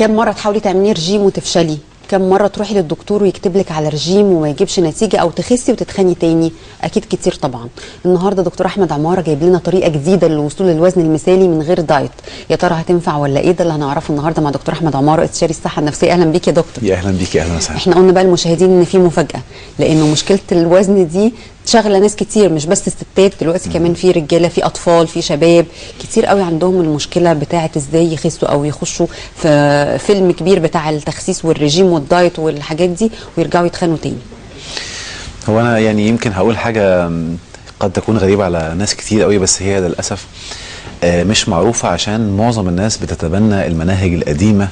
كم مره تحاولي تعملي رجيم وتفشلي؟ كم مره تروحي للدكتور ويكتب لك على رجيم وما يجيبش نتيجه، او تخسي وتتخني تاني؟ اكيد كتير طبعا. النهارده دكتور احمد عماره جايب لنا طريقه جديده للوصول للوزن المثالي من غير دايت. يا ترى هتنفع ولا ايه؟ ده اللي هنعرفه النهارده مع دكتور احمد عماره، استشاري الصحه النفسيه. اهلا بيك يا دكتور. يا اهلا بيكي. اهلا وسهلا. احنا قلنا بقى للمشاهدين ان في مفاجاه، لانه مشكله الوزن دي شغله ناس كتير، مش بس الستات، دلوقتي كمان في رجاله، في اطفال، في شباب كتير قوي عندهم المشكله بتاعه ازاي يخسوا او يخشوا في فيلم كبير بتاع التخسيس والرجيم والدايت والحاجات دي ويرجعوا يتخنوا تاني. هو انا يعني يمكن هقول حاجه قد تكون غريبه على ناس كتير قوي، بس هي للاسف مش معروفه، عشان معظم الناس بتتبنى المناهج القديمه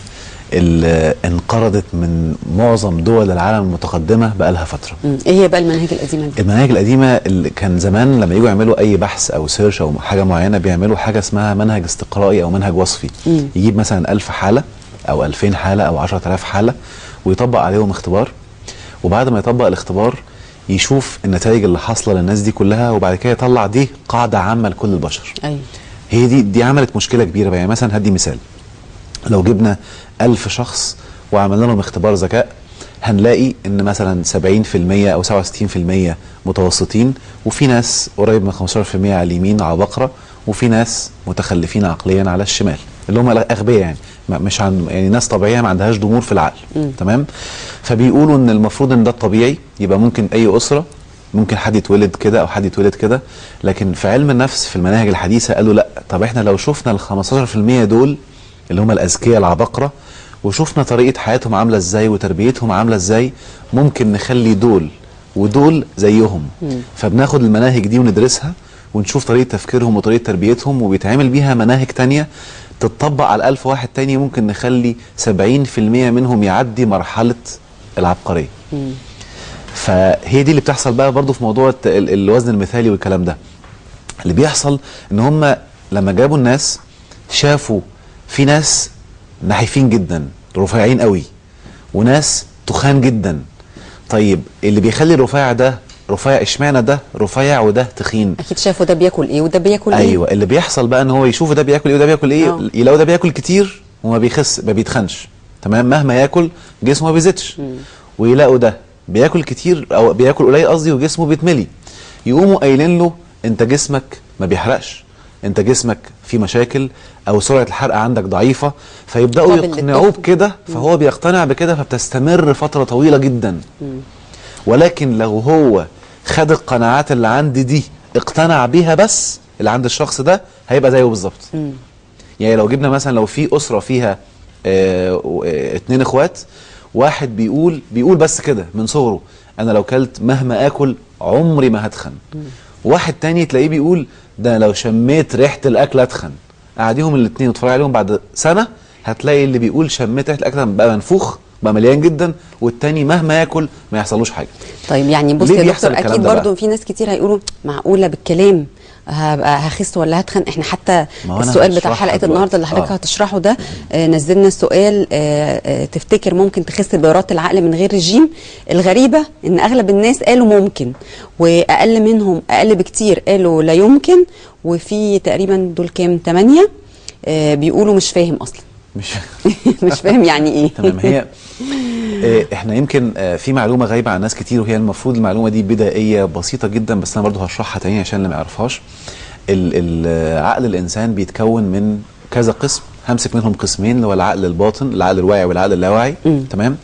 اللي انقرضت من معظم دول العالم المتقدمه بقالها فتره. ايه هي بقى المناهج القديمه دي؟ المناهج القديمه اللي كان زمان لما يجوا يعملوا اي بحث او سيرش او حاجه معينه بيعملوا حاجه اسمها منهج استقرائي او منهج وصفي. يجيب مثلا 1000 حاله او 2000 حاله او 10000 حاله ويطبق عليهم اختبار، وبعد ما يطبق الاختبار يشوف النتائج اللي حاصله للناس دي كلها، وبعد كده يطلع دي قاعده عامه لكل البشر. ايوه. هي دي عملت مشكله كبيره بقى. يعني مثلا هدي مثال، لو جبنا 1000 شخص وعملنا لهم اختبار ذكاء، هنلاقي ان مثلا 70% او 67% متوسطين، وفي ناس قريب من 15% على اليمين عبقرة، وفي ناس متخلفين عقليا على الشمال اللي هم الاغبياء، يعني مش يعني ناس طبيعيه ما عندهاش ضمور في العقل. تمام. فبيقولوا ان المفروض ان ده الطبيعي، يبقى ممكن اي اسره ممكن حد يتولد كده او حد يتولد كده، لكن في علم النفس في المناهج الحديثه قالوا لا، طب احنا لو شفنا ال 15% دول اللي هم الاذكياء العبقرة وشوفنا طريقه حياتهم عامله ازاي وتربيتهم عامله ازاي، ممكن نخلي دول ودول زيهم. فبناخد المناهج دي وندرسها ونشوف طريقه تفكيرهم وطريقه تربيتهم، وبيتعمل بيها مناهج تانية تتطبق على 1000 واحد تاني، ممكن نخلي 70% منهم يعدي مرحله العبقريه. فهي دي اللي بتحصل بقى برضو في موضوع الوزن المثالي والكلام ده. اللي بيحصل ان هم لما جابوا الناس شافوا في ناس نحيفين جدا رفيعين قوي، وناس تخان جدا. طيب اللي بيخلي الرفيع ده رفيع، اشمعنى ده رفيع وده تخين؟ اكيد شافوا ده بياكل ايه وده بياكل ايه. ايوه، اللي بيحصل بقى ان هو يشوف ده بياكل ايه وده بياكل ايه، يلاقوا ده بياكل كتير وما بيخس، ما بيتخنش. تمام. مهما ياكل جسمه ما بيزيدش. ويلاقوا ده بياكل كتير او بياكل قليل قصدي وجسمه بيتملي، يقوموا قايلين له انت جسمك ما بيحرقش، انت جسمك فيه مشاكل او سرعه الحرق عندك ضعيفه، فيبداوا يقنعوه بكده، فهو بيقتنع بكده، فبتستمر فتره طويله جدا. ولكن لو هو خد القناعات اللي عندي دي اقتنع بيها بس اللي عند الشخص ده، هيبقى زيه بالظبط. يعني لو جبنا مثلا لو في اسره فيها 2 اخوات، واحد بيقول بس كده من صغره انا لو كلت مهما اكل عمري ما هتخن. واحد تاني تلاقيه بيقول ده لو شميت ريحه الاكل اتخن. قاعديهم الاثنين وتتفرج عليهم بعد سنه، هتلاقي اللي بيقول شميت ريحه الاكل بقى منفوخ، بقى مليان جدا، والتاني مهما ياكل ما يحصلوش حاجه. طيب يعني بص يا دكتور، اكيد برضو في ناس كتير هيقولوا معقوله بالكلام هبقى هخس ولا هتخن؟ احنا حتى السؤال بتاع حلقه النهارده اللي حضرتك هتشرحه ده نزلنا السؤال تفتكر ممكن تخس بإرادة العقل من غير رجيم؟ الغريبه ان اغلب الناس قالوا ممكن، واقل منهم اقل بكتير قالوا لا يمكن، وفي تقريبا دول كام 8 بيقولوا مش فاهم اصلا. مش فاهم يعني ايه. تمام. هي احنا يمكن في معلومه غايبه عن ناس كتير، وهي المفروض المعلومه دي بدائيه بسيطه جدا، بس انا برضو هشرحها تاني عشان اللي ما يعرفهاش. عقل الانسان بيتكون من كذا قسم، همسك منهم قسمين، اللي هو العقل الباطن، العقل الواعي والعقل اللاواعي. تمام.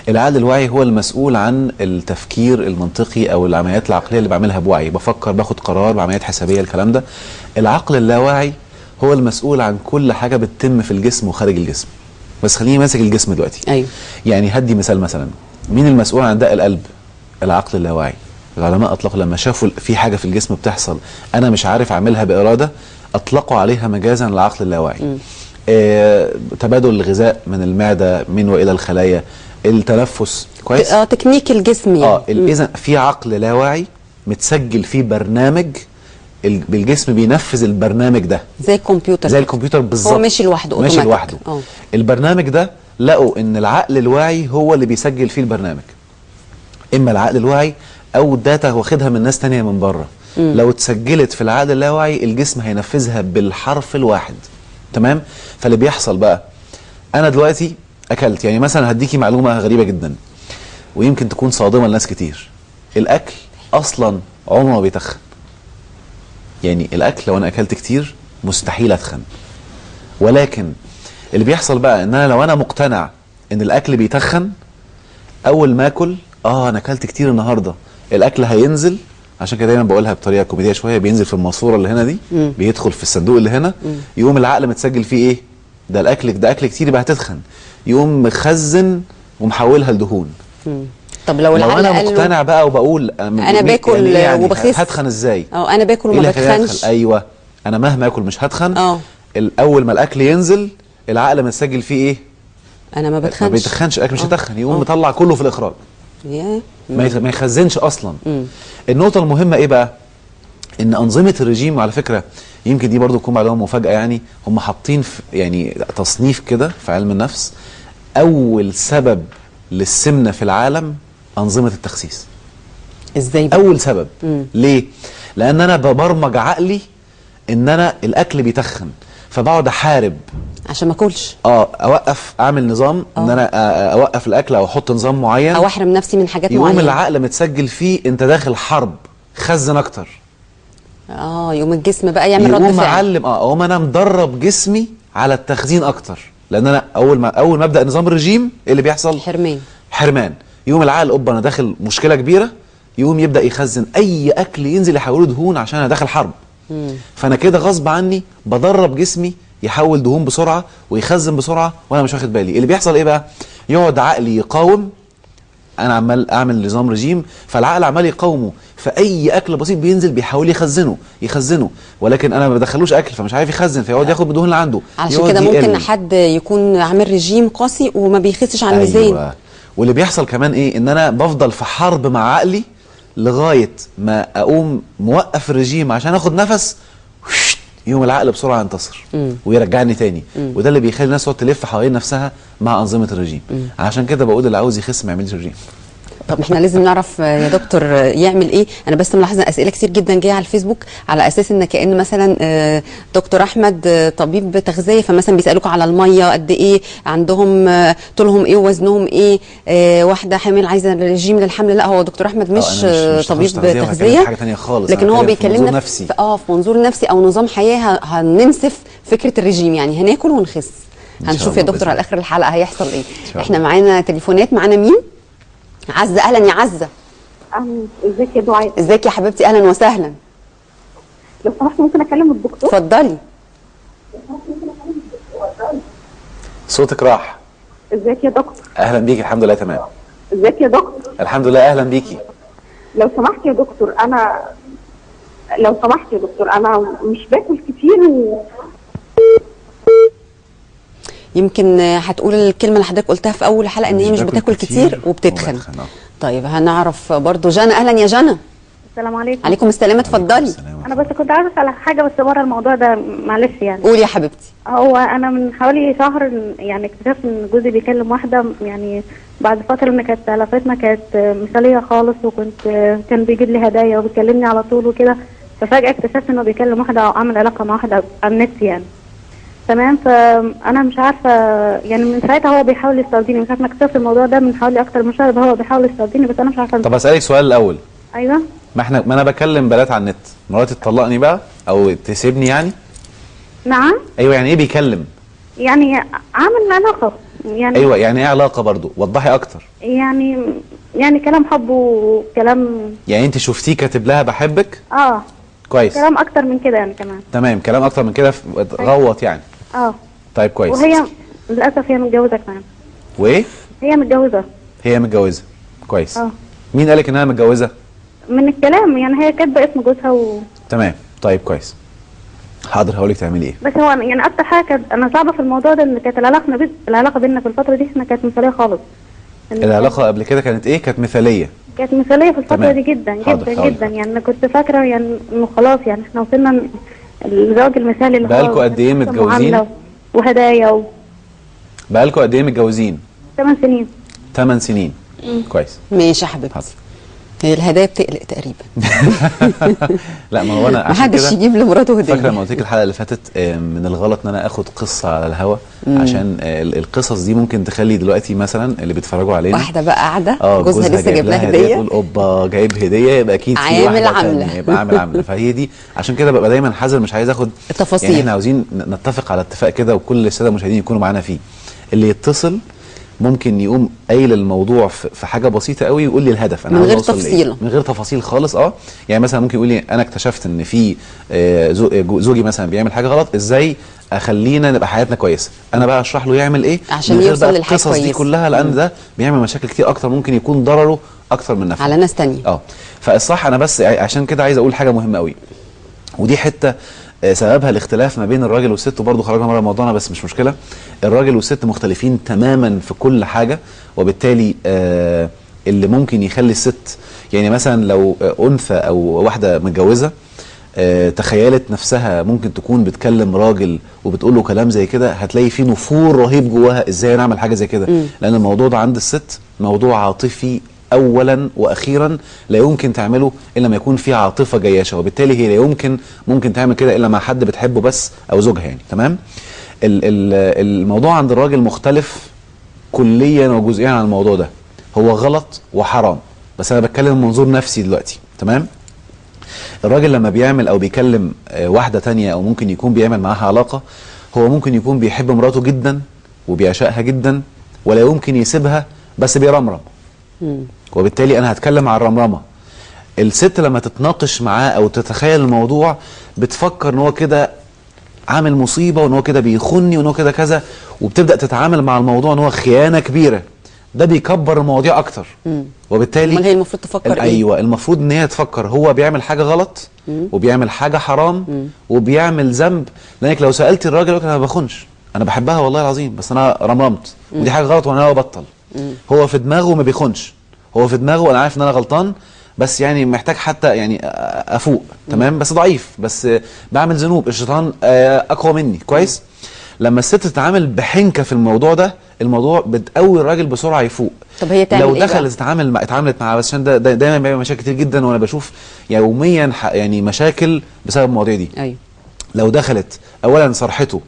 العقل الواعي هو المسؤول عن التفكير المنطقي او العمليات العقليه اللي بعملها بوعي، بفكر، باخد قرار، بعمليات حسابيه، الكلام ده. العقل اللاواعي هو المسؤول عن كل حاجه بتتم في الجسم وخارج الجسم. بس خليني ماسك الجسم دلوقتي. ايوه. يعني هدي مثال، مثلا مين المسؤول عن دق القلب؟ العقل اللاواعي. العلماء اطلقوا لما شافوا في حاجه في الجسم بتحصل انا مش عارف اعملها باراده، اطلقوا عليها مجازا العقل اللاواعي. تبادل الغذاء من المعده من والى الخلايا، التنفس كويس، تكنيك الجسم يعني. اذا في عقل لاواعي متسجل فيه برنامج، بالجسم بينفذ البرنامج ده زي الكمبيوتر. زي الكمبيوتر بالظبط. هو ماشي لوحده، ماشي لوحده. البرنامج ده لقوا ان العقل الواعي هو اللي بيسجل فيه البرنامج، اما العقل الواعي او داتا واخدها من ناس تانية من بره. لو اتسجلت في العقل اللاواعي الجسم هينفذها بالحرف الواحد. تمام. فاللي بيحصل بقى، انا دلوقتي اكلت، يعني مثلا هديكي معلومه غريبه جدا ويمكن تكون صادمه لناس كتير. الاكل اصلا عمره ما بيتخن. يعني الاكل لو انا اكلت كتير مستحيل اتخن، ولكن اللي بيحصل بقى ان انا لو انا مقتنع ان الاكل بيتخن، اول ما اكل انا اكلت كتير النهارده، الاكل هينزل. عشان كده دايما بقولها بطريقه كوميديه شويه، بينزل في الماسوره اللي هنا دي، بيدخل في الصندوق اللي هنا، يقوم العقل متسجل فيه ايه؟ ده اكل كتير يبقى هتتخن، يقوم مخزن ومحولها لدهون. طب لو انا مقتنع بقى وبقول انا باكل يعني وبخس، هتخن ازاي؟ انا باكل وما بتخنش. ايوه، انا مهما اكل مش هتخن. اول ما الاكل ينزل العقل متسجل فيه ايه؟ انا ما بتخنش، ما بيتخنش، الاكل مش هتخن، يقوم مطلع كله في الاخراج، ما يخزنش اصلا. النقطه المهمه ايه بقى؟ ان انظمه الرجيم، وعلى فكره يمكن دي برضو تكون معلومه مفاجاه، يعني هم حاطين يعني تصنيف كده في علم النفس، اول سبب للسمنه في العالم انظمه التخسيس. ازاي بقى؟ اول سبب. ليه؟ لان انا ببرمج عقلي ان انا الاكل بيتخن، فبقعد احارب عشان ما اكلش، اوقف، اعمل نظام ان انا اوقف الاكل او احط نظام معين او احرم نفسي من حاجات معينه. يقوم العقل متسجل فيه انت داخل حرب، خزن اكتر. يقوم الجسم بقى يعمل رد فعل. اقوم انا مدرب جسمي على التخزين اكتر، لان انا اول ما ابدا نظام الرجيم ايه اللي بيحصل؟ حرمان. يقوم العقل انا داخل مشكله كبيره، يقوم يبدا يخزن اي اكل ينزل يحوله دهون عشان انا داخل حرب. فانا كده غصب عني بدرب جسمي يحول دهون بسرعه ويخزن بسرعه وانا مش واخد بالي. اللي بيحصل ايه بقى؟ يقعد عقلي يقاوم، انا عمال اعمل نظام رجيم، فالعقل عمال يقاومه، فاي اكل بسيط بينزل بيحاول يخزنه، ولكن انا ما بدخلوش اكل فمش عارف يخزن، فيقعد ياخد الدهون اللي عنده. علشان كده ممكن حد يكون عامل رجيم قاسي وما بيخسش عن الميزان. أيوة. واللي بيحصل كمان ايه؟ ان انا بفضل في حرب مع عقلي لغايه ما اقوم موقف الرجيم عشان اخد نفس، يوم العقل بسرعه ينتصر ويرجعني تاني. وده اللي بيخلي الناس تقعد تلف حوالين نفسها مع انظمه الرجيم. عشان كده بقول اللي عاوز يخس ما يعملش رجيم. طب احنا لازم نعرف يا دكتور يعمل ايه. انا بس ملاحظه اسئله كتير جدا جايه على الفيسبوك على اساس ان كأن مثلا دكتور احمد طبيب تغذيه، فمثلا بيسالوكوا على الميه قد ايه عندهم، طولهم ايه، وزنهم ايه، واحده حامل عايزه رجيم للحمل. لا، هو دكتور احمد مش طبيب تغذيه، حاجه ثانيه خالص، لكن هو بيكلمنا في منظور نفسي او نظام حياه. هننسف فكره الرجيم، يعني هناكل ونخس. هنشوف يا دكتور على اخر الحلقه هيحصل ايه. احنا معانا تليفونات. معانا مين؟ عزة. اهلا يا عزة. ازيك يا دعاء؟ ازيك يا حبيبتي؟ اهلا وسهلا. لو سمحت ممكن اكلم الدكتور؟ اتفضلي. صوتك راح. ازيك يا دكتور؟ اهلا بيكي. الحمد لله تمام. ازيك يا دكتور؟ الحمد لله. اهلا بيكي. لو سمحت يا دكتور، انا مش باكل كتير يمكن هتقول الكلمه اللي حضرتك قلتها في اول حلقه ان هي مش بتاكل كتير وبتتخن. طيب هنعرف برضو جنى. اهلا يا جنى. السلام عليكم. عليكم السلام. اتفضلي. انا بس كنت عايزه اسال حاجه بس بره الموضوع ده، معلش يعني. قولي يا حبيبتي. هو انا من حوالي شهر يعني اكتشفت ان جوزي بيكلم واحده، يعني بعد فتره ان كانت علاقتنا كانت مثاليه خالص، كان بيجيب لي هدايا وبيكلمني على طول وكده، ففجاه اكتشفت انه بيكلم واحده او عامل علاقه مع واحده على النت يعني. تمام. فانا مش عارفه يعني من ساعتها هو بيحاول يسترضيني، من ساعه ما اكتشفت الموضوع ده من حوالي اكتر من شهر هو بيحاول يسترضيني، بس انا مش عارفه. طب اسالك سؤال الاول. ايوه. ما انا بكلم بنات على النت، مراتي تطلقني بقى او تسيبني يعني؟ نعم. ايوه، يعني ايه بيكلم؟ يعني عامل علاقه يعني. ايوه، يعني ايه علاقه برضو؟ وضحي اكتر. يعني كلام حب وكلام. يعني انت شفتيه كاتب لها بحبك؟ كويس. كلام اكتر من كده يعني كمان. تمام، كلام اكتر من كده غوط يعني. طيب كويس. وهي للاسف هي متجوزه كمان. وايه؟ هي متجوزه. كويس. مين قالك انها متجوزه؟ من الكلام يعني، هي كاتبه اسم جوزها تمام. طيب كويس. حاضر، هقولك تعملي ايه. بس هو يعني اكتر حاجه كانت انا صعبه في الموضوع ده ان كانت العلاقه بيننا في الفتره دي احنا كانت مثاليه خالص. العلاقه قبل كده كانت ايه؟ كانت مثاليه في الفتره دي جدا جدا يعني. انا كنت فاكره يعني انه خلاص يعني احنا وصلنا للزواج المثالي اللي هو. بقالكوا قد ايه متجوزين؟ وهدايا بقالكوا قد ايه متجوزين؟ 8 سنين. 8 سنين. كويس. ماشي يا حبيبتي. هي الهدايا بتقلق تقريبا. لا ما هو انا ما حدش يجيب لمراته هديه. فاكره لما قلت لك الحلقه اللي فاتت من الغلط ان انا اخد قصه على الهوا، عشان القصص دي ممكن تخلي دلوقتي مثلا اللي بيتفرجوا علينا واحده بقى قاعده جوزها لسه جايب لها هديه تقول اوبا جايب هديه، يبقى اكيد في عامل عامله، يبقى عامل عامله. فهي دي عشان كده ببقى دايما حذر، مش عايز اخد التفاصيل. يعني احنا عاوزين نتفق على اتفاق كده، وكل الساده المشاهدين يكونوا معانا فيه. اللي يتصل ممكن يقوم قايل الموضوع في حاجه بسيطه قوي ويقول لي الهدف، انا من غير تفصيل، من غير تفاصيل خالص. يعني مثلا ممكن يقول لي انا اكتشفت ان في زوجي مثلا بيعمل حاجه غلط، ازاي اخلينا نبقى حياتنا كويسه. انا بقى اشرح له يعمل ايه عشان يوصل للحاجه كويسه. القصص دي كلها، لان ده بيعمل مشاكل كتير اكتر، ممكن يكون ضرره اكتر من نفعه على ناس تانية. فالصح انا بس عشان كده عايز اقول حاجه مهمه قوي، ودي حته سببها الاختلاف ما بين الراجل والست. وبرضه خرجنا بره موضوعنا بس مش مشكله. الراجل والست مختلفين تماما في كل حاجه، وبالتالي اللي ممكن يخلي الست، يعني مثلا لو انثى او واحده متجوزه تخيلت نفسها ممكن تكون بتكلم راجل وبتقول له كلام زي كده، هتلاقي فيه نفور رهيب جواها، ازاي نعمل حاجه زي كده؟ لان الموضوع ده عند الست موضوع عاطفي اولا واخيرا، لا يمكن تعمله الا لما يكون في عاطفه جياشه، وبالتالي هي لا ممكن تعمل كده الا مع حد بتحبه بس او زوجها يعني. تمام. الموضوع عند الراجل مختلف كليا وجزئيا عن الموضوع ده، هو غلط وحرام، بس انا بتكلم من منظور نفسي دلوقتي. تمام. الراجل لما بيعمل او بيكلم واحده تانية او ممكن يكون بيعمل معاها علاقه، هو ممكن يكون بيحب مراته جدا وبيعشقها جدا ولا يمكن يسيبها، بس بيرمرم. وبالتالي انا هتكلم عن الرمرمه. الست لما تتناقش معاه او تتخيل الموضوع بتفكر ان هو كده عامل مصيبه، وان هو كده بيخوني، وان هو كده كذا، وبتبدا تتعامل مع الموضوع ان هو خيانه كبيره. ده بيكبر المواضيع اكتر. وبالتالي امال هي المفروض تفكر ايه؟ ايوه، المفروض ان هي تفكر هو بيعمل حاجه غلط وبيعمل حاجه حرام وبيعمل ذنب. لانك لو سالتي الراجل يقول انا ما بخونش، انا بحبها والله العظيم، بس انا رمرمت ودي حاجه غلط وانا ببطل. هو في دماغه ما بيخونش، هو في دماغه انا عارف ان انا غلطان، بس يعني محتاج حتى يعني افوق. تمام. بس ضعيف، بس بعمل ذنوب، الشيطان اقوى مني. كويس. لما الست تتعامل بحنكه في الموضوع ده، الموضوع بتقوي الراجل بسرعه يفوق. طب هي تعمل لو ايه دخلت اتعاملت معاه، بس عشان ده دايما بيعمل مشاكل كتير جدا، وانا بشوف يوميا يعني مشاكل بسبب المواضيع دي. ايوه. لو دخلت اولا صرحته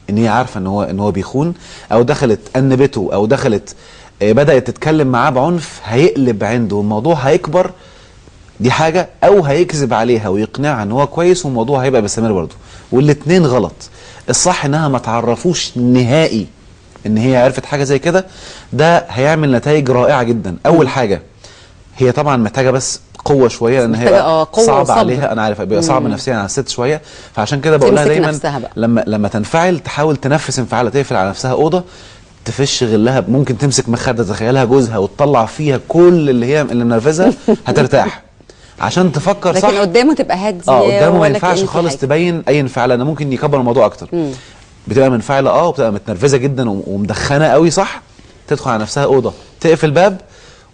ان هي عارفه ان هو بيخون، او دخلت انبته، او دخلت بدات تتكلم معاه بعنف، هيقلب عنده الموضوع، هيكبر. دي حاجه. او هيكذب عليها ويقنعها ان هو كويس، والموضوع هيبقى بيستمر برضه، والاثنين غلط. الصح انها ما تعرفوش نهائي ان هي عرفت حاجه زي كده. ده هيعمل نتائج رائعه جدا. اول حاجه هي طبعا محتاجه بس قوه شويه، لان هي صعب عليها، انا عارف بيبقى صعب نفسيا على الست شويه. فعشان كده بقول لها دايما لما تنفعل تحاول تنفس انفعالها، تقفل على نفسها اوضه، تفش غلها، ممكن تمسك مخده تخيلها جوزها وتطلع فيها كل اللي منرفزها، هترتاح عشان تفكر صح. لكن قدامه تبقى هاديه، قدامه ما ينفعش خالص تبين اي انفعال، لان ممكن يكبر الموضوع اكتر. بتبقى منفعله وبتبقى متنرفزه جدا ومدخنه قوي، صح. تدخل على نفسها اوضه، تقفل الباب،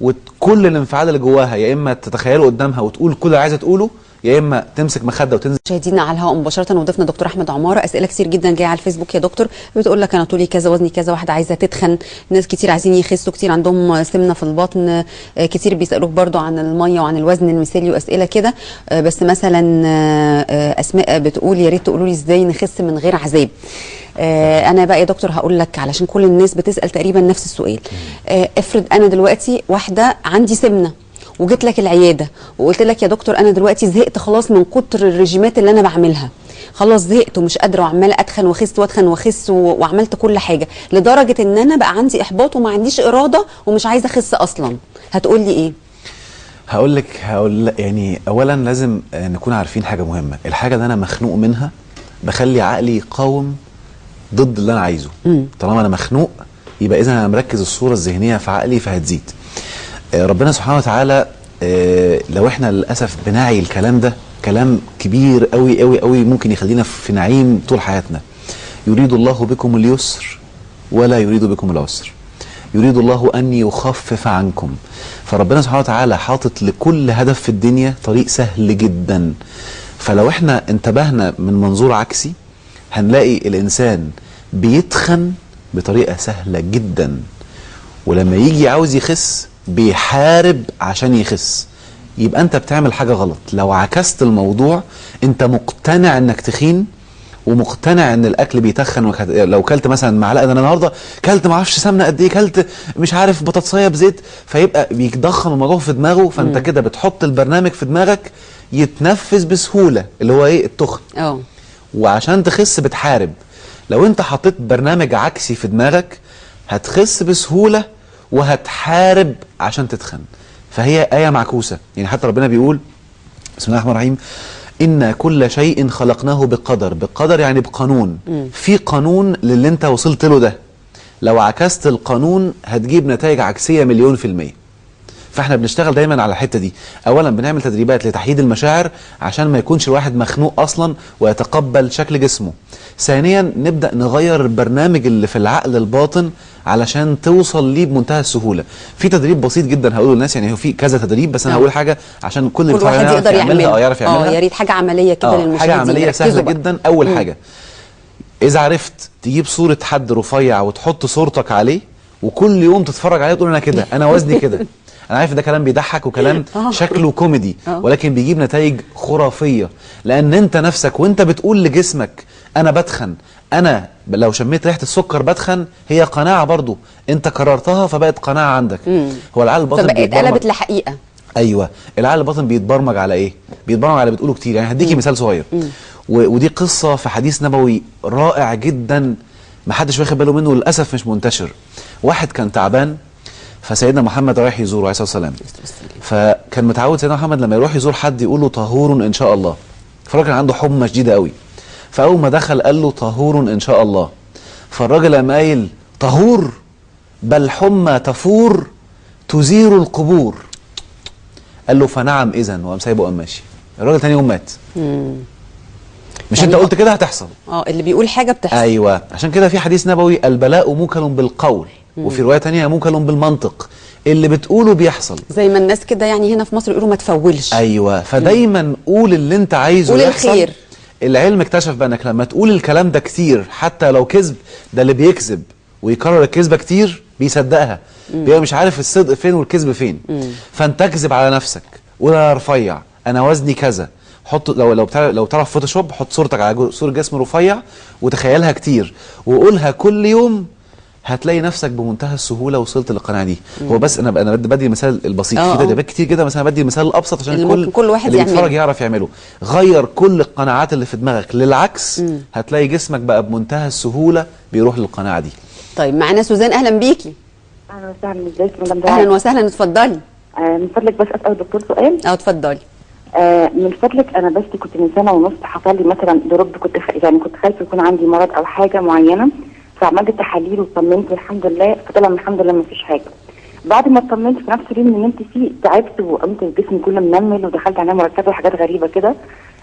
وكل الانفعال اللي جواها يا اما تتخيله قدامها وتقول كل اللي عايزه تقوله، يا اما تمسك مخده وتنزل. مشاهدينا على الهواء مباشره، وضيفنا دكتور احمد عماره. اسئله كتير جدا جايه على الفيسبوك يا دكتور، بتقول لك انا طولي كذا، وزني كذا، واحده عايزه تتخن، ناس كتير عايزين يخسوا، كتير عندهم سمنه في البطن، كتير بيسالوك برضو عن الميه وعن الوزن المثالي واسئله كده. بس مثلا اسماء بتقول يا ريت تقولوا لي ازاي نخس من غير عذاب. انا بقى يا دكتور هقول لك، علشان كل الناس بتسال تقريبا نفس السؤال. افرض انا دلوقتي واحده عندي سمنه وجيت لك العياده وقلت لك يا دكتور انا دلوقتي زهقت خلاص من كتر الرجيمات اللي انا بعملها، خلاص زهقت ومش قادره وعماله اتخن واخس واتخن واخس وعملت كل حاجه لدرجه ان انا بقى عندي احباط وما عنديش اراده ومش عايزه اخس اصلا، هتقول لي ايه؟ هقول يعني اولا لازم نكون عارفين حاجه مهمه. الحاجه اللي انا مخنوق منها بخلي عقلي يقاوم ضد اللي انا عايزه. طالما انا مخنوق يبقى اذا انا مركز الصوره الذهنيه في عقلي فهتزيد. ربنا سبحانه وتعالى لو احنا للاسف بنعي الكلام ده، كلام كبير قوي قوي قوي، ممكن يخلينا في نعيم طول حياتنا. يريد الله بكم اليسر ولا يريد بكم العسر، يريد الله ان يخفف عنكم. فربنا سبحانه وتعالى حاطط لكل هدف في الدنيا طريق سهل جدا. فلو احنا انتبهنا من منظور عكسي هنلاقي الانسان بيتخن بطريقه سهله جدا، ولما يجي عاوز يخس بيحارب عشان يخس. يبقى انت بتعمل حاجه غلط. لو عكست الموضوع، انت مقتنع انك تخين ومقتنع ان الاكل بيتخن، لو كلت مثلا معلقه، ده انا النهارده كلت ما اعرفش سمنه قد ايه، كلت مش عارف بطاطسيه بزيت، فيبقى بيضخم الموضوع في دماغه. فانت كده بتحط البرنامج في دماغك يتنفذ بسهوله، اللي هو ايه؟ التخن. وعشان تخس بتحارب. لو انت حطيت برنامج عكسي في دماغك هتخس بسهوله وهتحارب عشان تتخن. فهي آية معكوسة. يعني حتى ربنا بيقول بسم الله الرحمن الرحيم: إن كل شيء خلقناه بقدر. بقدر يعني بقانون. في قانون للي انت وصلت له ده، لو عكست القانون هتجيب نتائج عكسية 100%. فاحنا بنشتغل دايما على الحته دي. اولا بنعمل تدريبات لتحييد المشاعر عشان ما يكونش الواحد مخنوق اصلا ويتقبل شكل جسمه. ثانيا نبدا نغير البرنامج اللي في العقل الباطن علشان توصل ليه بمنتهى السهوله. في تدريب بسيط جدا هقوله للناس، يعني هو في كذا تدريب، بس انا هقول حاجه عشان كل واحد يقدر يعملها. يعرف يعملها. يا ريت حاجه عمليه كده للمشاهدين. حاجه عمليه سهله جدا. اول حاجه، اذا عرفت تجيب صوره حد رفيع وتحط صورتك عليه وكل يوم تتفرج عليه وتقول انا كده، انا وزني كده. انا عارف ده كلام بيضحك وكلام شكله كوميدي، ولكن بيجيب نتائج خرافيه. لان انت نفسك وانت بتقول لجسمك انا بتخن، انا لو شميت ريحه السكر بتخن، هي قناعه برضو انت قررتها فبقت قناعه عندك. هو العقل الباطن فبقت قلبت لحقيقه. ايوه، العقل الباطن بيتبرمج على ايه؟ بيتبرمج على بتقوله كتير. يعني هديكي مثال صغير، ودي قصه في حديث نبوي رائع جدا ما حدش واخد باله منه للاسف، مش منتشر. واحد كان تعبان، فسيدنا محمد رايح يزوره عليه الصلاه والسلام، فكان متعود سيدنا محمد لما يروح يزور حد يقول له طهور ان شاء الله. فالراجل كان عنده حمى شديده قوي، فاول ما دخل قال له طهور ان شاء الله. فالراجل قام قايل طهور؟ بل حمى تفور تزير القبور. قال له فنعم اذا، وقام سايبه وقام ماشي. الراجل تاني يوم مات. مش يعني انت قلت كده هتحصل؟ اللي بيقول حاجه بتحصل. ايوه، عشان كده في حديث نبوي البلاء موكل بالقول، وفي روايه ثانيه موكل بالمنطق. اللي بتقوله بيحصل. زي ما الناس كده يعني هنا في مصر يقولوا ما تفولش. ايوه، فدايما قول اللي انت عايزه قول يحصل. الخير. العلم اكتشف بقى انك لما تقول الكلام ده كتير حتى لو كذب، ده اللي بيكذب ويكرر الكذبه كتير بيصدقها، بيبقى مش عارف الصدق فين والكذب فين. فانت اكذب على نفسك، قول انا رفيع، انا وزني كذا. حط لو تعرف فوتوشوب، حط صورتك على صوره جسم رفيع وتخيلها كتير وقولها كل يوم، هتلاقي نفسك بمنتهى السهوله وصلت للقناعه دي. هو بس انا بدي المثال البسيط، في تدريبات كتير كده، مثلا بدي المثال الابسط عشان كل واحد اللي بيتفرج يعرف يعمله. غير كل القناعات اللي في دماغك للعكس، هتلاقي جسمك بقى بمنتهى السهوله بيروح للقناعه دي. طيب معانا سوزان، اهلا بيكي. اهلا وسهلا، ازيك يا مدام؟ اهلا وسهلا، اتفضلي. من فضلك بس اسال الدكتور سؤال. اتفضلي. من فضلك انا بس كنت من سنه ونص حصل لي مثلا دروب، كنت خايفه يكون عندي مرض او حاجه معينه، فعملت تحاليل وطمنت الحمد لله، فطلع الحمد لله ما فيش حاجه. بعد ما اطمنت في نفس اليوم اللي نمت فيه تعبت وقمت الجسم كله منمل ودخلت عنايه مركزه وحاجات غريبه كده.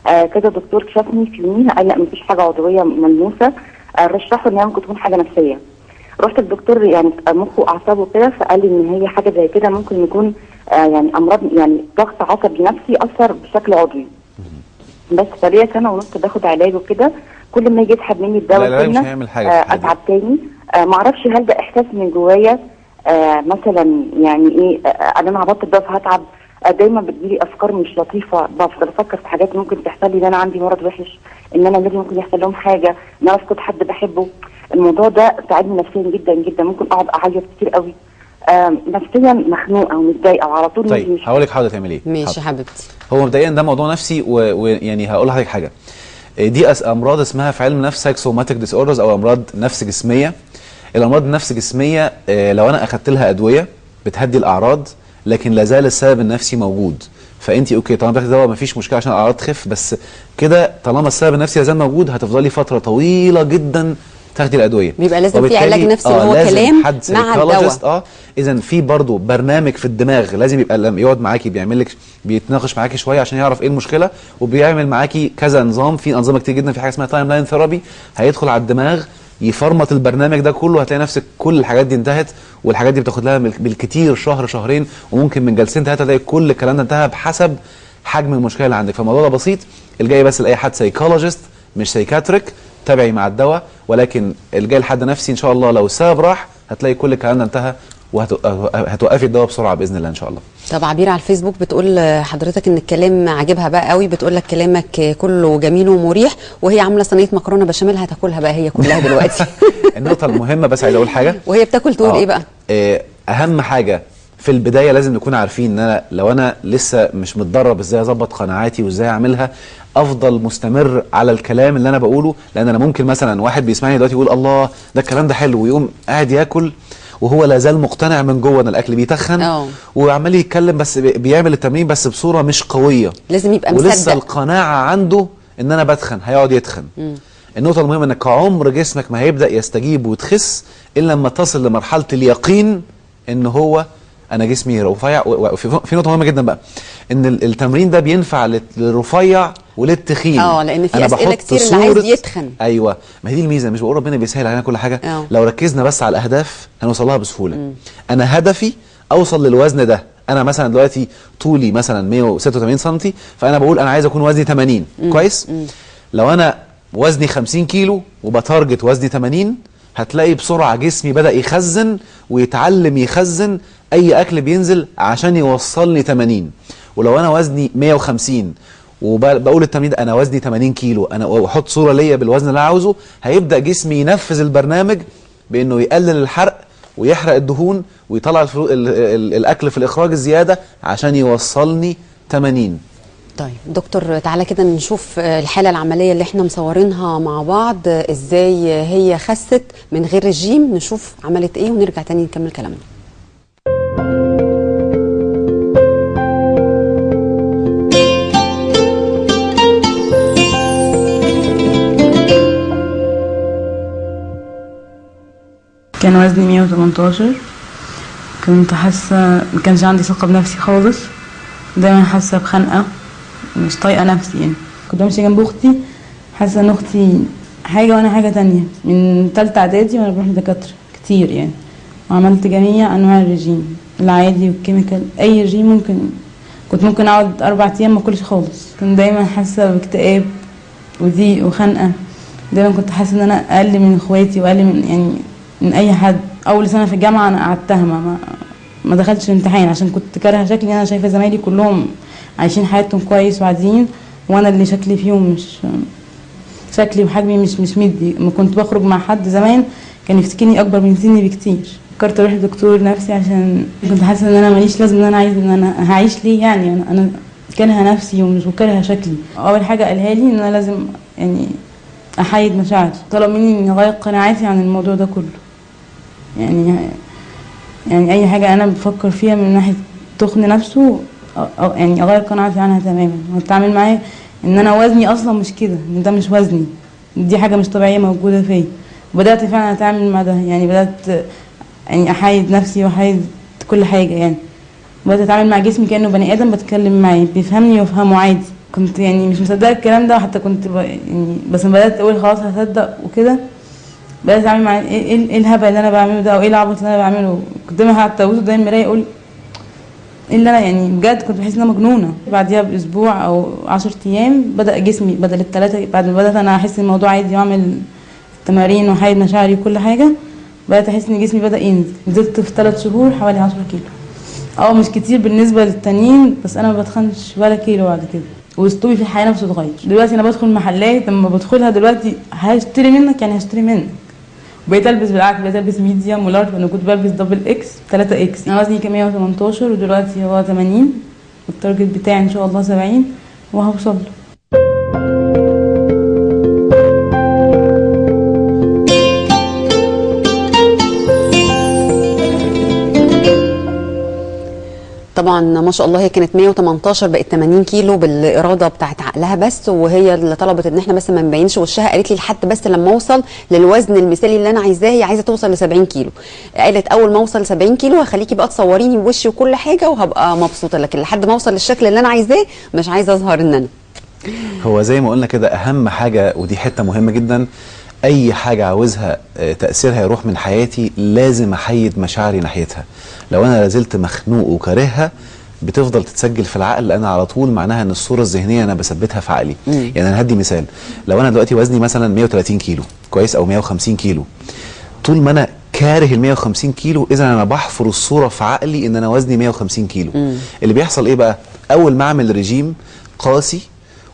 كده الدكتور شافني في يوميها قال لا ما فيش حاجه عضويه ملموسه، رشحوا ان هي ممكن تكون حاجه نفسيه. رحت الدكتور يعني مخ واعصاب كده، فقال لي ان هي حاجه زي كده ممكن يكون يعني امراض، يعني ضغط عصبي نفسي اثر بشكل عضوي. بس فليا سنه ونص باخد علاج وكده، كل ما يجي يسحب مني الدواء مش هيعمل حاجه اتعب تاني. ما اعرفش هل ده احساس من جوايا مثلا، يعني ايه انا هبطل ده فهتعب. دايما بتجيلي افكار مش لطيفه، بفضل افكر في حاجات ممكن تحصل لي، ان انا عندي مرض وحش، ان انا ولادي ممكن يحصل لهم حاجه، ان انا افقد حد بحبه. الموضوع ده ساعدني نفسيا جدا جدا، ممكن اقعد اعيط كتير قوي، نفسيا مخنوقه ومتضايقه وعلى طول. طيب هقول لك حاضر تعملي ايه. ماشي حبيبتي. هو مبدئيا ده موضوع نفسي، ويعني هقول لحضرتك حاجه، دي امراض اسمها في علم النفس سايكوسوماتيك ديس اوردرز او امراض نفس جسميه. الامراض النفس جسميه لو انا اخدت لها ادويه بتهدي الاعراض، لكن لا زال السبب النفسي موجود. فانت اوكي طالما بتاخدي دواء مفيش مشكله عشان الاعراض تخف، بس كده طالما السبب النفسي لا زال موجود هتفضلي فتره طويله جدا تاخدي الادويه. بيبقى لازم في علاج نفسي اللي هو كلام مع الدواء. اذا في برضه برنامج في الدماغ لازم يبقى لما يقعد معاكي بيعمل لك، بيتناقش معاكي شويه عشان يعرف ايه المشكله، وبيعمل معاكي كذا نظام. في انظمه كتير جدا، في حاجه اسمها تايم لاين ثيرابي، هيدخل على الدماغ يفرمط البرنامج ده كله، هتلاقي نفسك كل الحاجات دي انتهت. والحاجات دي بتاخد لها بالكتير شهر شهرين، وممكن من جلسين ثلاثه تلاقي كل الكلام ده انتهى بحسب حجم المشكله اللي عندك. فالموضوع ده بسيط. الجاي بس لاي حد سايكولوجيست مش سايكاتريك، تابعي مع الدواء، ولكن الجاي لحد نفسي ان شاء الله لو السبب راح هتلاقي كل الكلام ده انتهى وهتوقفي الدواء بسرعه باذن الله ان شاء الله. طب عبير على الفيسبوك بتقول حضرتك ان الكلام عاجبها بقى قوي، بتقول لك كلامك كله جميل ومريح، وهي عامله صينيه مكرونه بشاميل هتاكلها بقى هي كلها دلوقتي. النقطه المهمه بس عايز اقول حاجه، وهي بتاكل تقول ايه بقى؟ اهم حاجه في البدايه لازم نكون عارفين ان انا لو انا لسه مش متدرب ازاي اظبط قناعاتي وازاي اعملها، افضل مستمر على الكلام اللي انا بقوله. لان انا ممكن مثلا واحد بيسمعني دلوقتي يقول الله ده الكلام ده حلو، ويقوم قاعد ياكل وهو لا زال مقتنع من جوه ان الاكل بيتخن، وعمال يتكلم بس بيعمل التمرين بس بصوره مش قويه، لازم يبقى مصدق، ولسه القناعه عنده ان انا بتخن، هيقعد يتخن. النقطه المهمه انك كعمر جسمك ما هيبدا يستجيب وتخس الا لما تصل لمرحله اليقين ان هو انا جسمي رفيع. في نقطه مهمه جدا بقى، ان التمرين ده بينفع للرفيع وللتخين. لان في اسئله كتير اللي عايز يتخن. ايوه، ما هي دي الميزه، مش بقول ربنا بيسهل علينا كل حاجه. لو ركزنا بس على الاهداف هنوصل لها بسهوله. انا هدفي اوصل للوزن ده. انا مثلا دلوقتي طولي مثلا 186 سم، فانا بقول انا عايز اكون وزني 80. كويس. لو انا وزني 50 كيلو وبتارجت وزني 80، هتلاقي بسرعه جسمي بدا يخزن ويتعلم يخزن اي اكل بينزل عشان يوصلني 80. ولو انا وزني 150 وبقول التمرين ده انا وزني 80 كيلو، انا واحط صوره ليا بالوزن اللي انا عاوزه، هيبدا جسمي ينفذ البرنامج بانه يقلل الحرق ويحرق الدهون ويطلع الاكل في الاخراج الزياده عشان يوصلني 80. طيب دكتور، تعالى كده نشوف الحالة العملية اللي احنا مصورينها مع بعض، ازاي هي خست من غير رجيم، نشوف عملت ايه ونرجع تاني نكمل كلامنا. كان وزني 118. كنت حاسة ما كانش عندي ثقة بنفسي خالص، دايما حاسة بخنقة، مش طايقة نفسي يعني. كنت بمشي جنب اختي حاسة ان اختي حاجة وانا حاجة تانية. من تالتة اعدادي وانا بروح لدكاترة كتير يعني، وعملت جميع انواع الرجيم، العادي والكيميكال، اي رجيم كنت ممكن اقعد 4 ايام ما اكلش خالص. كنت دايما حاسة باكتئاب وضيق وخنقة، دايما كنت حاسة ان انا اقل من اخواتي واقل من اي حد. اول سنة في الجامعة انا قعدتها ما دخلتش الامتحان عشان كنت كارهة شكلي. انا شايفة زمايلي كلهم عايشين حياتهم كويس وعاديين، وانا اللي شكلي فيهم مش شكلي وحجمي مش مدي. لما كنت بخرج مع حد زمان كان يفتكرني اكبر من سني بكتير. فكرت اروح لدكتور نفسي عشان كنت حاسه ان انا ماليش لازم، ان انا عايزه ان انا هعيش ليه يعني. انا كارهه نفسي ومش كارهه شكلي. اول حاجه قالها لي ان انا لازم يعني احايد مشاعري، طلب مني اني اغير قناعاتي عن الموضوع ده كله. يعني اي حاجه انا بفكر فيها من ناحيه تخن نفسه يعني اغير قناعتي عنها تماما، واتعامل معاه ان انا وزني اصلا مش كده، ان ده مش وزني، دي حاجه مش طبيعيه موجوده فيا. وبدات فعلا اتعامل مع ده، يعني بدات يعني احايد نفسي واحايد كل حاجه يعني. بدات اتعامل مع جسمي كانه بني ادم بتكلم معاه بيفهمني وافهمه عادي. كنت يعني مش مصدقه الكلام ده، وحتى كنت يعني بس بدات اقول خلاص هصدق وكده. بدات اتعامل مع ايه الهبل اللي انا بعمله ده، او ايه العبط اللي انا بعمله. كنت دايما حتى ابص قدام المرايه اقول ايه اللي انا يعني بجد كنت بحس ان انا مجنونه. بعديها باسبوع او 10 ايام بدا جسمي بدل ال3، بعد ما بدات انا احس ان الموضوع عادي واعمل التمارين واحايد مشاعري وكل حاجه، بدات احس ان جسمي بدا ينزل. نزلت في 3 شهور حوالي 10 كيلو. مش كتير بالنسبه للتانيين، بس انا ما بتخنش ولا كيلو بعد كده. واسلوبي في الحياه نفسه اتغير. دلوقتي انا بدخل محلات، لما بدخلها دلوقتي هشتري منك يعني هشتري منك. بقيت البس بالعكس، بقيت البس ميديوم ولارج، وانا كنت بلبس دبل اكس 3 اكس. انا وزني كان 118 ودلوقتي هو 80، والتارجت بتاعي ان شاء الله 70 وهوصل له. طبعا ما شاء الله هي كانت 118 بقت 80 كيلو بالاراده بتاعت عقلها بس، وهي اللي طلبت ان احنا بس ما نبينش وشها. قالت لي لحد بس لما اوصل للوزن المثالي اللي انا عايزاه. هي عايزه توصل ل 70 كيلو. قالت اول ما اوصل ل 70 كيلو هخليكي بقى تصوريني بوشي وكل حاجه وهبقى مبسوطه، لكن لحد ما اوصل للشكل اللي انا عايزاه مش عايزه اظهر ان انا. هو زي ما قلنا كده اهم حاجه، ودي حته مهمه جدا، اي حاجه عاوزها تاثيرها يروح من حياتي لازم احيد مشاعري ناحيتها. لو انا لازلت مخنوق وكارهها بتفضل تتسجل في العقل، لان على طول معناها ان الصوره الذهنيه انا بثبتها في عقلي. يعني انا هدي مثال، لو انا دلوقتي وزني مثلا 130 كيلو كويس او 150 كيلو، طول ما انا كاره ال 150 كيلو، اذا انا بحفر الصوره في عقلي ان انا وزني 150 كيلو. اللي بيحصل ايه بقى؟ اول ما اعمل رجيم قاسي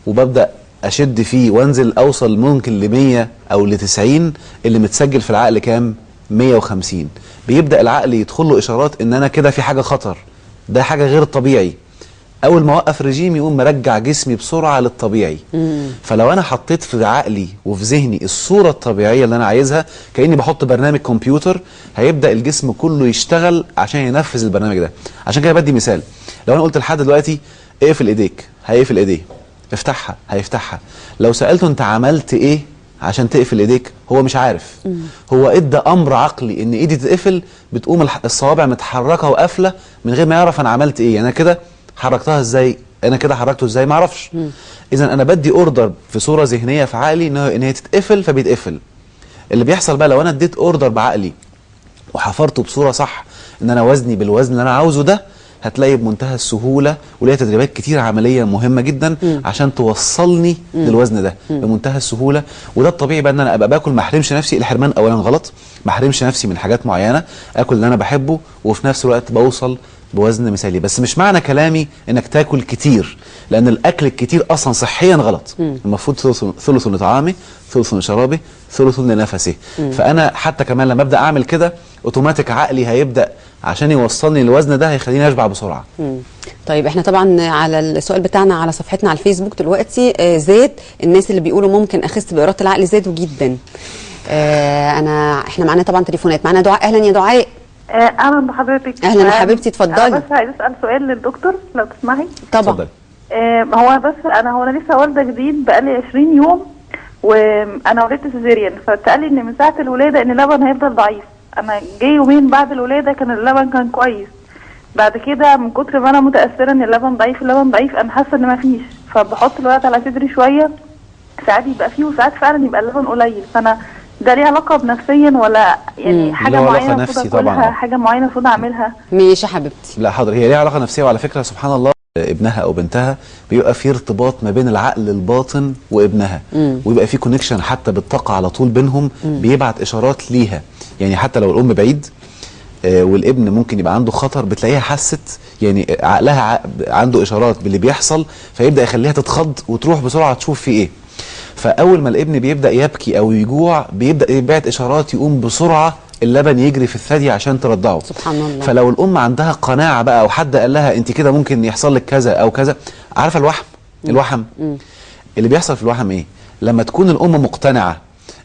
وببدا اشد فيه وانزل اوصل ممكن ل 100 او ل 90، اللي متسجل في العقل كام؟ 150. بيبدا العقل يدخل له اشارات ان انا كده في حاجه خطر، ده حاجه غير طبيعي. اول ما اوقف رجيم يقوم مرجع جسمي بسرعه للطبيعي. فلو انا حطيت في عقلي وفي ذهني الصوره الطبيعيه اللي انا عايزها، كاني بحط برنامج كمبيوتر، هيبدا الجسم كله يشتغل عشان ينفذ البرنامج ده. عشان كده بدي مثال، لو انا قلت لحد دلوقتي اقفل ايديك، هيقفل ايديه. افتحها، هيفتحها. لو سالته انت عملت ايه عشان تقفل ايديك، هو مش عارف. هو ادى امر عقلي ان ايدي تتقفل، بتقوم الصوابع متحركه وقافله من غير ما يعرف انا عملت ايه. يعني انا كده حركتها ازاي؟ انا كده حركته ازاي؟ ما اعرفش. اذا انا بدي اوردر في صوره ذهنيه في عقلي ان هي تتقفل، فبيتقفل. اللي بيحصل بقى لو انا اديت اوردر بعقلي وحفرته بصوره صح ان انا وزني بالوزن اللي انا عاوزه ده، هتلاقي بمنتهى السهوله، وليها تدريبات كتير عمليه مهمه جدا عشان توصلني للوزن ده بمنتهى السهوله. وده الطبيعي بقى ان انا ابقى باكل، ما احرمش نفسي. الحرمان اولا غلط، ما احرمش نفسي من حاجات معينه، اكل اللي انا بحبه وفي نفس الوقت بوصل بوزن مثالي. بس مش معنى كلامي انك تاكل كتير، لان الاكل الكتير اصلا صحيا غلط. المفروض ثلث لطعامه، ثلث لشرابه، ثلث لنفسه. فانا حتى كمان لما ابدا اعمل كده، اوتوماتيك عقلي هيبدا عشان يوصلني للوزن ده، هيخليني اشبع بسرعه. طيب احنا طبعا على السؤال بتاعنا على صفحتنا على الفيسبوك دلوقتي زاد الناس اللي بيقولوا ممكن اخس باراده العقل، زادوا جدا. احنا معانا طبعا تليفونات. معانا دعاء. اهلا يا دعاء. اهلا بحضرتك. اهلا يا حبيبتي، اتفضلي. انا بس عايز اسال سؤال للدكتور لو تسمحي. طبعا. هو بس هو انا لسه والده جديد بقالي 20 يوم، وانا ولدت سيزيريان، فاتقال لي ان من ساعه الولاده ان اللبن هيفضل ضعيف. انا جه يومين بعد الولاده كان اللبن كان كويس، بعد كده من كتر ما انا متاثره ان اللبن ضعيف انا حاسه ان ما فيش، فبحط الولد على صدري شويه، ساعات يبقى فيه وساعات فعلا يبقى اللبن قليل. فانا ده ليه علاقه بنفسيا ولا يعني حاجه معينه المفروض اكلها، حاجه معينه المفروض اعملها؟ ماشي يا حبيبتي. لا حاضر، هي ليها علاقه نفسيه. وعلى فكره سبحان الله، ابنها او بنتها بيبقى في ارتباط ما بين العقل الباطن وابنها، ويبقى في كونكشن حتى بالطاقه على طول بينهم، بيبعت اشارات ليها. يعني حتى لو الام بعيد والابن ممكن يبقى عنده خطر، بتلاقيها حست، يعني عقلها عنده اشارات باللي بيحصل، فيبدا يخليها تتخض وتروح بسرعه تشوف في ايه. فاول ما الابن بيبدا يبكي او يجوع، بيبدا يبعت اشارات يقوم بسرعه اللبن يجري في الثدي عشان ترضعه. سبحان الله. فلو الام عندها قناعه بقى، او حد قال لها انت كده ممكن يحصل لك كذا او كذا، عارفه الوحم اللي بيحصل في الوحم ايه؟ لما تكون الام مقتنعه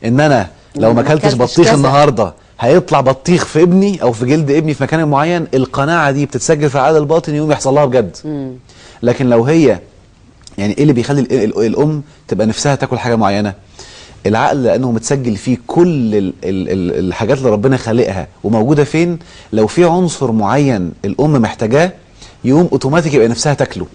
ان انا لو ما اكلتش بطيخ النهارده هيطلع بطيخ في ابني او في جلد ابني في مكان معين، القناعه دي بتتسجل في العقل الباطن، يقوم يحصل لها بجد. لكن لو هي يعني ايه اللي بيخلي الام تبقى نفسها تاكل حاجه معينه؟ العقل، لانه متسجل فيه كل الحاجات اللي ربنا خالقها وموجوده فين. لو في عنصر معين الام محتاجاه، يقوم اوتوماتيك يبقى نفسها تاكله.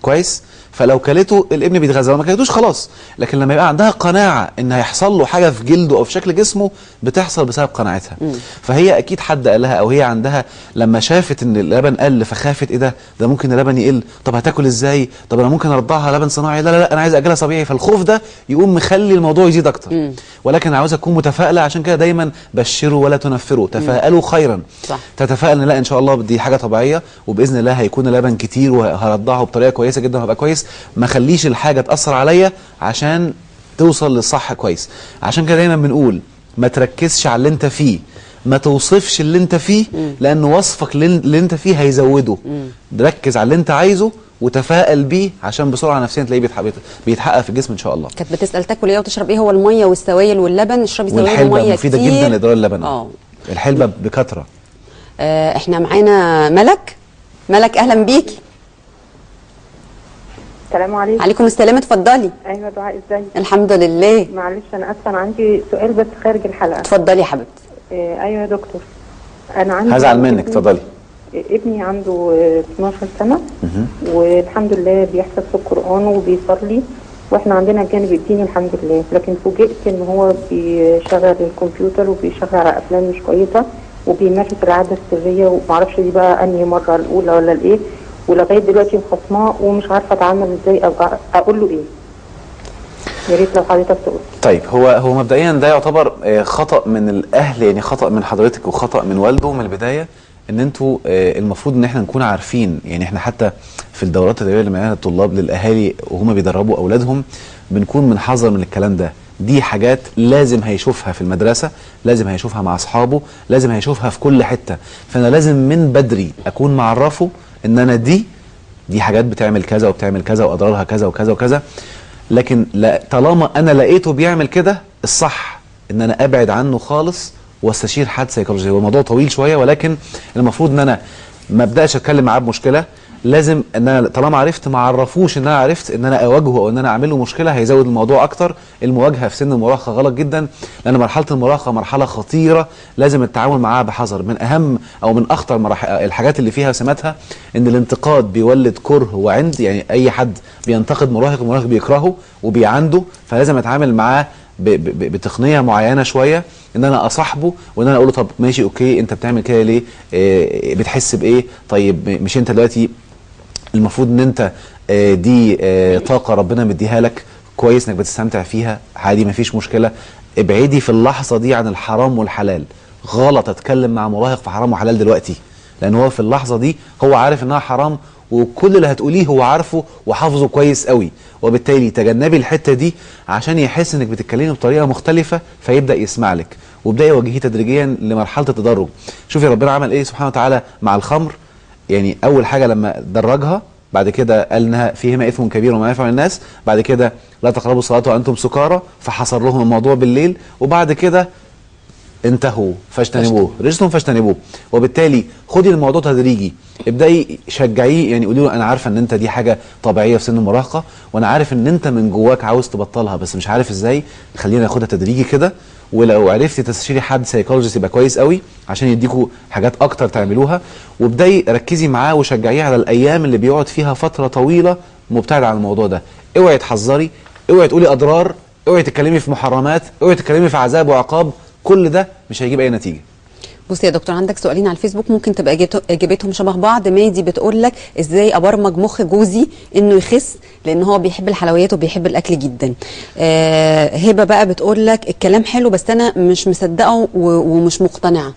كويس؟ فلو كلته الابن بيتغذى، وما كلتوش خلاص. لكن لما يبقى عندها قناعه ان هيحصل له حاجه في جلده او في شكل جسمه، بتحصل بسبب قناعتها. فهي اكيد حد قال لها، او هي عندها لما شافت ان اللبن قل فخافت، ايه ده ممكن اللبن يقل، طب هتاكل ازاي؟ طب انا ممكن ارضعها لبن صناعي، لا انا عايز اكلها طبيعي. فالخوف ده يقوم مخلي الموضوع يزيد اكتر. ولكن عاوزه تكون متفائله، عشان كده دايما بشروا ولا تنفروا، تفائلوا خيرا. صح. تتفائل ان لا ان شاء الله دي حاجه طبيعيه، وباذن الله هيكون اللبن كتير وهرضعه بطريقه كويسه جدا وهبقى كويس. ما خليش الحاجه تاثر عليا عشان توصل للصح كويس. عشان كده دايما بنقول ما تركزش على اللي انت فيه، ما توصفش اللي انت فيه، لان وصفك اللي انت فيه هيزوده. ركز على اللي انت عايزه وتفائل بيه، عشان بسرعه نفسيا تلاقيه بيتحقق في الجسم ان شاء الله. كانت بتسال تاكل ايه وتشرب ايه؟ هو الميه والسوائل واللبن. اشربي سوائل وميه كتير. والحلبه مفيده جدا لادرار اللبن. الحلبه بكثره. احنا معانا ملك. اهلا بيكي. السلام عليكم. عليكم السلام، اتفضلي. ايوه دعاء، ازيك؟ الحمد لله. معلش انا اسفه، انا عندي سؤال بس خارج الحلقه. اتفضلي يا حبيبتي. ايوه يا دكتور، انا عندي هزعل منك، اتفضلي. ابني عنده 12 سنه والحمد لله بيحفظ في القران وبيصلي، واحنا عندنا الجانب الديني الحمد لله. لكن فوجئت ان هو بيشغل الكمبيوتر وبيشغل على افلام مش كويسه وبيمارس العاده السريه، ومعرفش دي بقى انهي مره، الاولى ولا الايه، ولغايه دلوقتي مخصماه ومش عارفه اتعامل ازاي او اقول له ايه. يا ريت لو حضرتك تقول. طيب هو مبدئيا ده يعتبر خطأ من الاهل، يعني خطأ من حضرتك وخطأ من والده من البدايه، ان انتوا المفروض ان احنا نكون عارفين. يعني احنا حتى في الدورات التدريبيه اللي معانا الطلاب للاهالي وهم بيدربوا اولادهم بنكون بنحذر من الكلام ده. دي حاجات لازم هيشوفها في المدرسه، لازم هيشوفها مع اصحابه، لازم هيشوفها في كل حته. فانا لازم من بدري اكون معرفه ان انا دي حاجات بتعمل كذا وبتعمل كذا واضرارها كذا وكذا وكذا. لكن طالما انا لقيته بيعمل كده، الصح ان انا ابعد عنه خالص واستشير حد سيكولوجي. هو الموضوع طويل شويه، ولكن المفروض ان انا ما ابداش اتكلم معاه بمشكله. لازم ان انا طالما عرفت ما اعرفوش ان انا عرفت، ان انا اواجهه او ان انا اعمل له مشكله هيزود الموضوع اكتر. المواجهه في سن المراهقه غلط جدا، لان مرحله المراهقه مرحله خطيره، لازم التعامل معاها بحذر. من اهم او من اخطر الحاجات اللي فيها سماتها ان الانتقاد بيولد كره وعند. يعني اي حد بينتقد مراهق، المراهق بيكرهه وبيعنده، فلازم اتعامل معاه بتقنيه معينه شويه، ان انا اصاحبه وان انا اقول له طب ماشي اوكي انت بتعمل كده ليه؟ بتحس بايه؟ طيب مش انت دلوقتي المفروض ان انت دي طاقه ربنا مديها لك، كويس انك بتستمتع فيها، عادي مفيش مشكله. ابعدي في اللحظه دي عن الحرام والحلال. غلط اتكلم مع مراهق في حرام وحلال دلوقتي، لان هو في اللحظه دي هو عارف انها حرام، وكل اللي هتقوليه هو عارفه وحافظه كويس قوي. وبالتالي تجنبي الحته دي عشان يحس انك بتتكلمي بطريقه مختلفه، فيبدا يسمع لك. وابداي وجهيه تدريجيا لمرحله التدرج. شوفي ربنا عمل ايه سبحانه وتعالى مع الخمر. يعني اول حاجه لما درجها، بعد كده قال انها فيهما اثم كبير ومنافع للناس، بعد كده لا تقربوا الصلاه وانتم سكارى، فحصر لهم الموضوع بالليل، وبعد كده انتهوا فاجتنبوه، رجسهم فاجتنبوه. وبالتالي خدي الموضوع تدريجي، ابداي شجعيه. يعني قولي له انا عارفه ان انت دي حاجه طبيعيه في سن المراهقه، وانا عارف ان انت من جواك عاوز تبطلها بس مش عارف ازاي، خلينا ناخدها تدريجي كده. ولو عرفتي تستشيري حد سايكولوجيست يبقى كويس قوي عشان يديكوا حاجات اكتر تعملوها. وابداي ركزي معاه وشجعيه على الايام اللي بيقعد فيها فتره طويله مبتعد عن الموضوع ده. اوعي تحذري، اوعي تقولي اضرار، اوعي تتكلمي في محرمات، اوعي تتكلمي في عذاب وعقاب. كل ده مش هيجيب اي نتيجه. بصي يا دكتور، عندك سؤالين على الفيسبوك ممكن تبقى اجابتهم شبه بعض. مادي بتقول لك ازاي ابرمج مخ جوزي انه يخس لان هو بيحب الحلويات وبيحب الاكل جدا. هبه بقى بتقول لك الكلام حلو بس انا مش مصدقه ومش مقتنعه.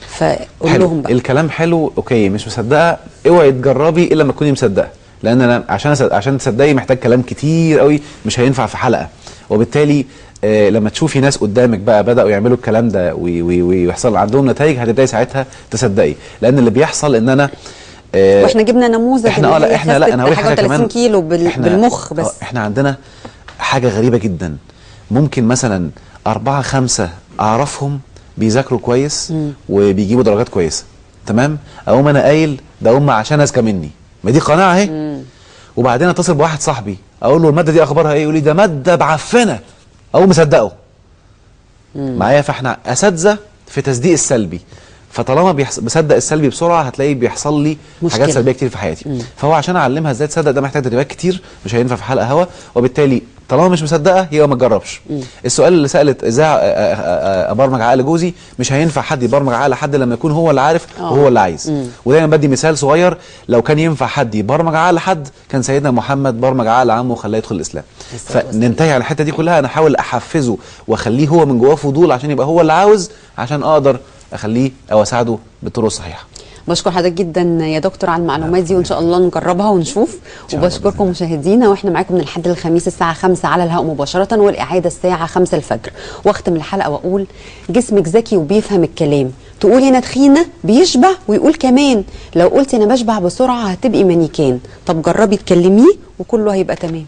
فقول لهم بقى الكلام حلو اوكي، مش مصدقه، اوعي تجربي الا لما تكوني مصدقه، لان انا عشان تصدقي محتاج كلام كتير قوي مش هينفع في حلقه. وبالتالي لما تشوفي ناس قدامك بقى بدأوا يعملوا الكلام ده ويحصل عندهم نتائج، هتبداي ساعتها تصدقي. لان اللي بيحصل ان انا واحنا جبنا نموذج احنا انا هقول حاجه 30 كيلو بالمخ بس. احنا عندنا حاجه غريبه جدا. ممكن مثلا 4 5 اعرفهم بيذاكروا كويس وبيجيبوا درجات كويسه، تمام؟ اقوم انا قايل ده هم عشان اذكى مني، ما دي قناعه اهي. وبعدين اتصل بواحد صاحبي اقول له الماده دي اخبارها ايه؟ يقول لي ده ماده بعفنه، او مصدقه معايا. فاحنا اساتذه في تصديق السلبي، فطالما بصدق السلبي بسرعه هتلاقي بيحصل لي حاجات سلبيه كتير في حياتي. فهو عشان اعلمها ازاي تصدق ده محتاج تدريبات كتير، مش هينفع في حلقه هوا. وبالتالي طالما مش مصدقه يبقى ما تجربش. السؤال اللي سالت ازاي ابرمج عقل جوزي، مش هينفع حد يبرمج عقل حد لما يكون هو اللي عارف وهو اللي عايز. ودايما بدي مثال صغير، لو كان ينفع حد يبرمج عقل حد كان سيدنا محمد برمج عقل عمه وخلاه يدخل الاسلام. فننتهي على الحته دي كلها. انا احاول احفزه واخليه هو من جواه فضول عشان يبقى هو اللي عاوز، عشان اقدر اخليه او اساعده بالطرق الصحيحه. بشكر حضرتك جدا يا دكتور على المعلومات دي، وان شاء الله نجربها ونشوف. وبشكركم مشاهدينا، واحنا معاكم من الحد للخميس الساعه 5 على الهواء مباشره، والاعاده الساعه 5 الفجر. واختم الحلقه واقول جسمك ذكي وبيفهم الكلام. تقولي انا تخينه بيشبع ويقول كمان، لو قلتي انا بشبع بسرعه هتبقي مانيكان. طب جربي تكلميه وكله هيبقى تمام.